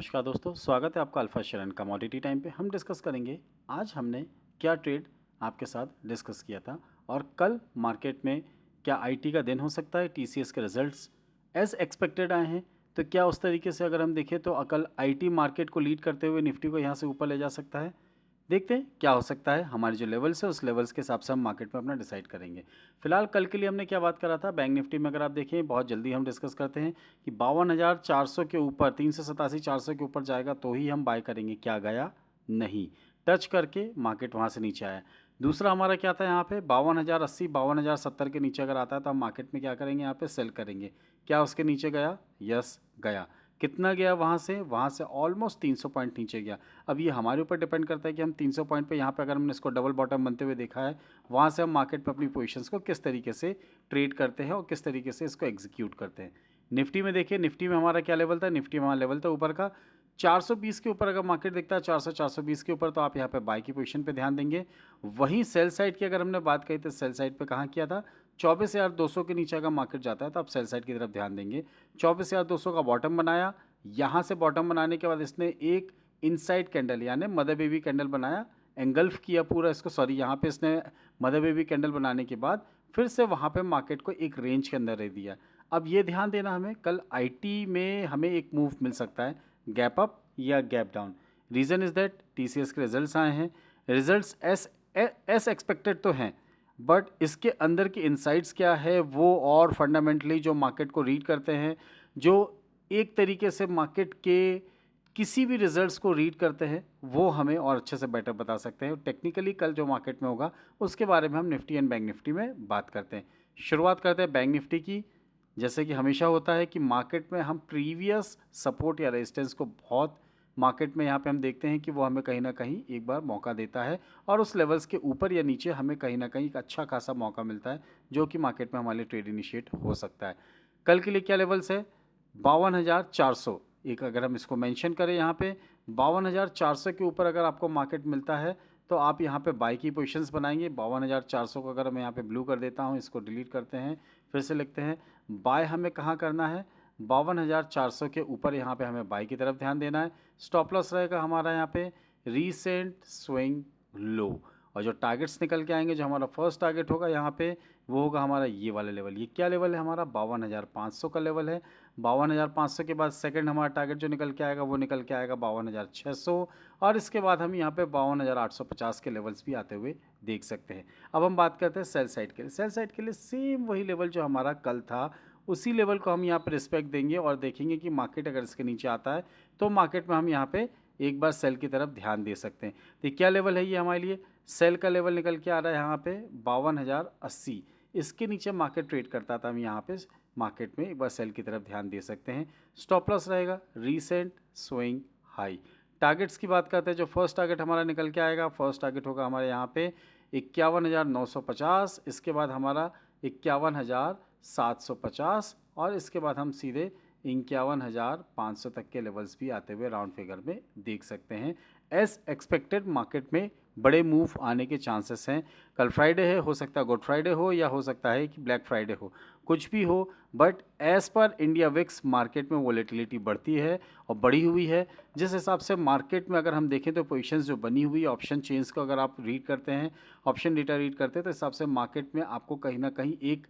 नमस्कार दोस्तों, स्वागत है आपका alpha share and commodity time पे। हम डिस्कस करेंगे आज हमने क्या ट्रेड आपके साथ डिस्कस किया था और कल मार्केट में क्या आईटी का दिन हो सकता है। टीसीएस के रिजल्ट्स एज एक्सपेक्टेड आए हैं, तो क्या उस तरीके से अगर हम देखें तो कल आईटी मार्केट को लीड करते हुए निफ्टी को यहाँ से ऊपर ले जा सकता है। देखते हैं क्या हो सकता है। हमारे जो लेवल्स है उस लेवल्स के हिसाब से हम मार्केट में अपना डिसाइड करेंगे। फिलहाल कल के लिए हमने क्या बात करा था, बैंक निफ्टी में अगर आप देखें बहुत जल्दी हम डिस्कस करते हैं कि 52,400 के ऊपर 387,400 के ऊपर जाएगा तो ही हम बाय करेंगे। क्या गया? नहीं, टच करके मार्केट वहाँ से नीचे आया। दूसरा हमारा क्या था यहाँ पे 52,080 52,070 के नीचे अगर आता है तो हम मार्केट में क्या करेंगे, यहाँ पे सेल करेंगे। क्या उसके नीचे गया? यस गया। कितना गया वहाँ से ऑलमोस्ट 300 पॉइंट नीचे गया। अब ये हमारे ऊपर डिपेंड करता है कि हम 300 पॉइंट पे यहाँ पे अगर हमने इसको डबल बॉटम बनते हुए देखा है, वहाँ से हम मार्केट पे अपनी पोजीशंस को किस तरीके से ट्रेड करते हैं और किस तरीके से इसको एग्जीक्यूट करते हैं। निफ्टी में देखिए, निफ्टी में हमारा क्या लेवल था, निफ्टी में हमारा लेवल था ऊपर का 420 के ऊपर। अगर मार्केट दिखता है 400 420 के ऊपर तो आप यहाँ पे बाय की पोजीशन पे ध्यान देंगे। वहीं सेल साइड की अगर हमने बात कही तो सेल साइड पे कहाँ किया था, 24,200 के नीचे अगर मार्केट जाता है तो आप सेल साइड की तरफ ध्यान देंगे। 24,200 का बॉटम बनाया, यहाँ से बॉटम बनाने के बाद इसने एक इनसाइड कैंडल यानी मदर बेबी कैंडल बनाया, एंगल्फ किया पूरा इसको, सॉरी यहाँ पे इसने मदर बेबी कैंडल बनाने के बाद फिर से वहाँ पे मार्केट को एक रेंज के अंदर रह दिया। अब ये ध्यान देना हमें, कल आईटी में हमें एक मूव मिल सकता है, गैप अप या gap down. Reason is that TCS के रिजल्ट्स आए हैं, रिजल्ट्स एस एक्सपेक्टेड तो हैं, बट इसके अंदर की इनसाइट्स क्या है वो और फंडामेंटली जो मार्केट को रीड करते हैं, जो एक तरीके से मार्केट के किसी भी रिजल्ट्स को रीड करते हैं, वो हमें और अच्छे से बेटर बता सकते हैं। टेक्निकली कल जो मार्केट में होगा उसके बारे में हम निफ्टी एंड बैंक निफ्टी में बात करते हैं। शुरुआत करते हैं बैंक निफ्टी की। जैसे कि हमेशा होता है कि मार्केट में हम प्रीवियस सपोर्ट या रेजिस्टेंस को बहुत मार्केट में यहाँ पे हम देखते हैं कि वो हमें कहीं ना कहीं एक बार मौका देता है और उस लेवल्स के ऊपर या नीचे हमें कहीं ना कहीं एक अच्छा खासा मौका मिलता है जो कि मार्केट में हमारे लिए ट्रेड इनिशिएट हो सकता है। कल के लिए क्या लेवल्स है, 52,400। एक अगर हम इसको मेंशन करें यहाँ पे 52,400 के ऊपर अगर आपको मार्केट मिलता है तो आप यहाँ पे बाई की पोजीशंस बनाएंगे। 52,400 को अगर मैं यहाँ पे ब्लू कर देता हूँ, इसको डिलीट करते हैं, फिर से लिखते हैं बाय हमें कहाँ करना है, 52,400 के ऊपर यहाँ पे हमें बाई की तरफ ध्यान देना है। स्टॉप लॉस रहेगा हमारा यहाँ पे रीसेंट स्विंग लो, और जो टारगेट्स निकल के आएंगे, जो हमारा फर्स्ट टारगेट होगा यहाँ पे वो होगा हमारा ये वाला लेवल। ये क्या लेवल है हमारा, 52,500 का लेवल है। 52,500 के बाद सेकंड हमारा टारगेट जो निकल के आएगा वो निकल के आएगा 52,600, और इसके बाद हम यहाँ पे 52,850 के लेवल्स भी आते हुए देख सकते हैं। अब हम बात करते हैं सेल साइड के लिए। सेल साइड के लिए सेम वही लेवल जो हमारा कल था उसी लेवल को हम यहाँ पे रिस्पेक्ट देंगे और देखेंगे कि मार्केट अगर इसके नीचे आता है तो मार्केट में हम यहाँ पे एक बार सेल की तरफ ध्यान दे सकते हैं। तो क्या लेवल है ये हमारे लिए, सेल का लेवल निकल के आ रहा है यहाँ पे 52,080। इसके नीचे मार्केट ट्रेड करता था, हम यहाँ पे मार्केट में एक बार सेल की तरफ ध्यान दे सकते हैं। स्टॉप लॉस रहेगा रीसेंट स्विंग हाई। टारगेट्स की बात करते हैं, जो फर्स्ट टारगेट हमारा निकल के आएगा, फर्स्ट टारगेट होगा हमारे यहाँ पे 51,950, इसके बाद हमारा 51,750, और इसके बाद हम सीधे 51,500 तक के लेवल्स भी आते हुए राउंड फिगर में देख सकते हैं। एज एक्सपेक्टेड मार्केट में बड़े मूव आने के चांसेस हैं। कल फ्राइडे है, हो सकता है गुड फ्राइडे हो या हो सकता है कि ब्लैक फ्राइडे हो, कुछ भी हो, but as per India VIX market में वोलेटिलिटी बढ़ती है और बढ़ी हुई है। जिस हिसाब से मार्केट में अगर हम देखें तो पोजीशंस जो बनी हुई है ऑप्शन चेंज को अगर आप रीड करते हैं, ऑप्शन डेटा रीड करते हैं, तो इस हिसाब से मार्केट में आपको कहीं ना कहीं एक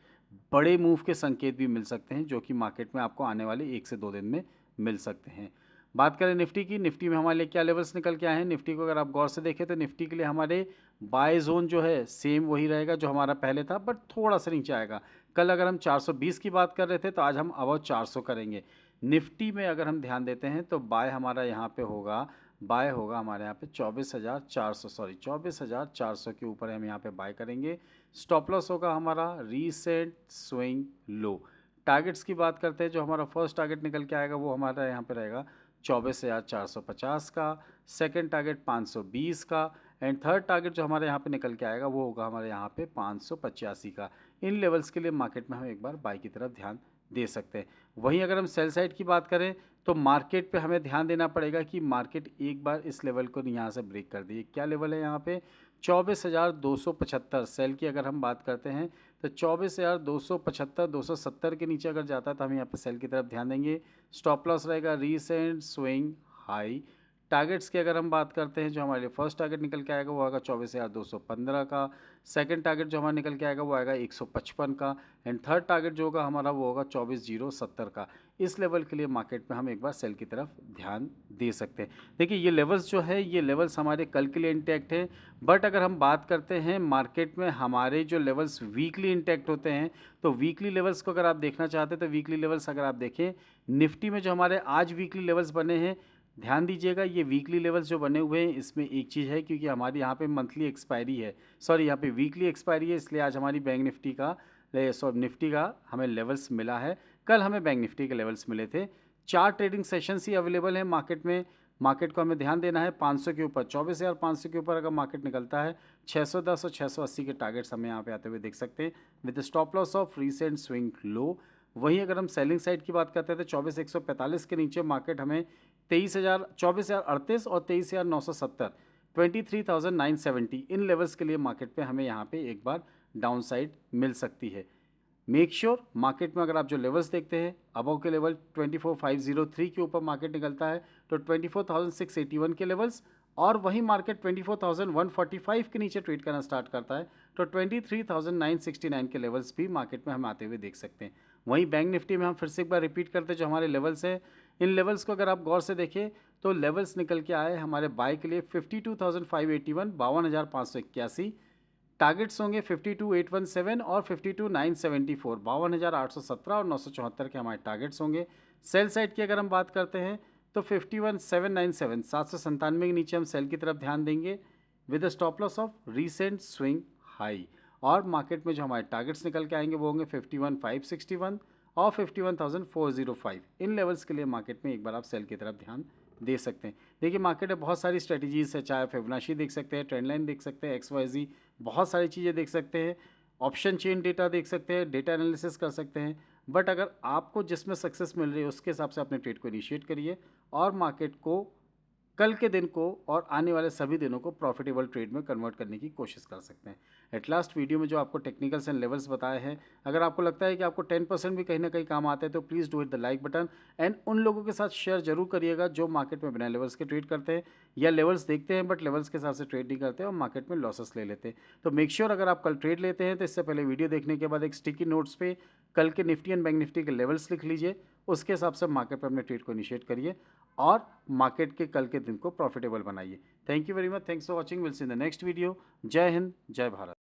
बड़े मूव के संकेत भी मिल सकते हैं जो कि मार्केट में आपको आने वाले 1 से 2 दिन में मिल सकते हैं। बात करें निफ्टी की, निफ्टी में हमारे लिए क्या लेवल्स निकल के आए हैं। निफ्टी को अगर आप गौर से देखें तो निफ्टी के लिए हमारे बाय जोन जो है सेम वही रहेगा जो हमारा पहले था, बट थोड़ा सा नीचे आएगा। कल अगर हम 420 की बात कर रहे थे तो आज हम अबाउट 400 करेंगे। निफ्टी में अगर हम ध्यान देते हैं तो बाय हमारा यहाँ पे होगा, बाय होगा हमारे यहाँ पे 24,400, सॉरी 24,400 के ऊपर हम यहाँ पे बाय करेंगे। स्टॉप लॉस होगा हमारा रीसेंट स्विंग लो। टारगेट्स की बात करते हैं, जो हमारा फर्स्ट टारगेट निकल के आएगा वो हमारा यहाँ पे रहेगा 24,450 का, सेकंड टारगेट 520 का, एंड थर्ड टारगेट जो हमारे यहाँ पे निकल के आएगा वो होगा हमारे यहाँ पे 585 का। इन लेवल्स के लिए मार्केट में हम एक बार बाई की तरफ ध्यान दे सकते हैं। वहीं अगर हम सेल साइड की बात करें तो मार्केट पे हमें ध्यान देना पड़ेगा कि मार्केट एक बार इस लेवल को यहाँ से ब्रेक कर दे। क्या लेवल है यहाँ पे 24,275। सेल की अगर हम बात करते हैं तो 24,275 270 के नीचे अगर जाता है तो हम यहाँ पे सेल की तरफ ध्यान देंगे। स्टॉप लॉस रहेगा रीसेंट स्विंग हाई। टारगेट्स की अगर हम बात करते हैं, जो हमारे लिए फर्स्ट टारगेट निकल के आएगा वो आएगा 24,215 का। सेकंड टारगेट जो हमारा निकल के आएगा वो आएगा 155 का। एंड थर्ड टारगेट जो होगा हमारा वो होगा 24,070 का। इस लेवल के लिए मार्केट में हम एक बार सेल की तरफ ध्यान दे सकते हैं। देखिए ये लेवल्स जो है ये लेवल्स हमारे कल के लिए इंटैक्ट है, बट अगर हम बात करते हैं मार्केट में हमारे जो लेवल्स वीकली इंटैक्ट होते हैं, तो वीकली लेवल्स को अगर आप देखना चाहते हैं तो वीकली लेवल्स अगर आप देखें निफ्टी में जो हमारे आज वीकली लेवल्स बने हैं, ध्यान दीजिएगा ये वीकली लेवल्स जो बने हुए हैं इसमें एक चीज़ है, क्योंकि हमारी यहाँ पे मंथली एक्सपायरी है, सॉरी यहाँ पे वीकली एक्सपायरी है, इसलिए आज हमारी बैंक निफ्टी का निफ्टी का हमें लेवल्स मिला है। कल हमें बैंक निफ्टी के लेवल्स मिले थे। 4 ट्रेडिंग सेशंस ही अवेलेबल है मार्केट में। मार्केट को हमें ध्यान देना है 500 के ऊपर, 24,500 के ऊपर अगर मार्केट निकलता है 610 और 680 के टारगेट्स हमें यहाँ पे आते हुए देख सकते हैं with stop loss of recent swing low. वहीं अगर हम सेलिंग साइड की बात करते हैं तो 24,145 के नीचे मार्केट हमें 24,038 और 23,970, 23,970 इन लेवल्स के लिए मार्केट पे हमें यहाँ पे एक बार डाउन साइड मिल सकती है। मेक श्योर मार्केट में अगर आप जो लेवल्स देखते हैं अबव के लेवल 24,503 के ऊपर मार्केट निकलता है तो 24,681 के लेवल्स, और वही मार्केट 24,145 के नीचे ट्रेड करना स्टार्ट करता है तो 23,969 के लेवल्स भी मार्केट में हम आते हुए देख सकते हैं। वहीं बैंक निफ्टी में हम फिर से एक बार रिपीट करते हैं जो हमारे लेवल्स हैं, इन लेवल्स को अगर आप गौर से देखें तो लेवल्स निकल के आए हमारे बाय के लिए 52,581, 52,581। टारगेट्स होंगे 52,817 और 52,974, 52,817 और 974 के हमारे टारगेट्स होंगे। सेल साइड की अगर हम बात करते हैं तो 51,797, 797 के नीचे हम सेल की तरफ ध्यान देंगे with the stop loss of recent swing high. और मार्केट में जो हमारे टारगेट्स निकल के आएंगे वो होंगे 51,561 और 51,405। इन लेवल्स के लिए मार्केट में एक बार आप सेल की तरफ ध्यान दे सकते हैं। देखिए मार्केट में बहुत सारी स्ट्रेटजीज है, चाहे फिबोनाची देख सकते हैं, ट्रेंड लाइन देख सकते हैं, XYZ, बहुत सारी चीज़ें देख सकते हैं, ऑप्शन चेन डेटा देख सकते हैं, डेटा एनालिसिस कर सकते हैं। बट अगर आपको जिसमें सक्सेस मिल रही है उसके हिसाब से अपने ट्रेड को इनिशिएट करिए और मार्केट को कल के दिन को और आने वाले सभी दिनों को प्रॉफिटेबल ट्रेड में कन्वर्ट करने की कोशिश कर सकते हैं। एट लास्ट वीडियो में जो आपको टेक्निकल्स एंड लेवल्स बताए हैं, अगर आपको लगता है कि आपको 10% भी कहीं ना कहीं काम आते हैं तो please do hit the like button and उन लोगों के साथ शेयर जरूर करिएगा जो मार्केट में बिना लेवल्स के ट्रेड करते हैं या लेवल्स देखते हैं बट लेवल्स के हिसाब से ट्रेड नहीं करते और मार्केट में लॉसेस ले लेते हैं। तो मेक श्योर अगर आप कल ट्रेड लेते हैं तो इससे पहले वीडियो देखने के बाद एक स्टिकी नोट्स पे कल के निफ्टी एंड बैंक निफ्टी के लेवल्स लिख लीजिए, उसके हिसाब से मार्केट पर अपने ट्रेड को इनिशिएट करिए और मार्केट के कल के दिन को प्रॉफिटेबल बनाइए। Thank you very much, thanks for watching, will see in the next video. जय हिंद, जय भारत।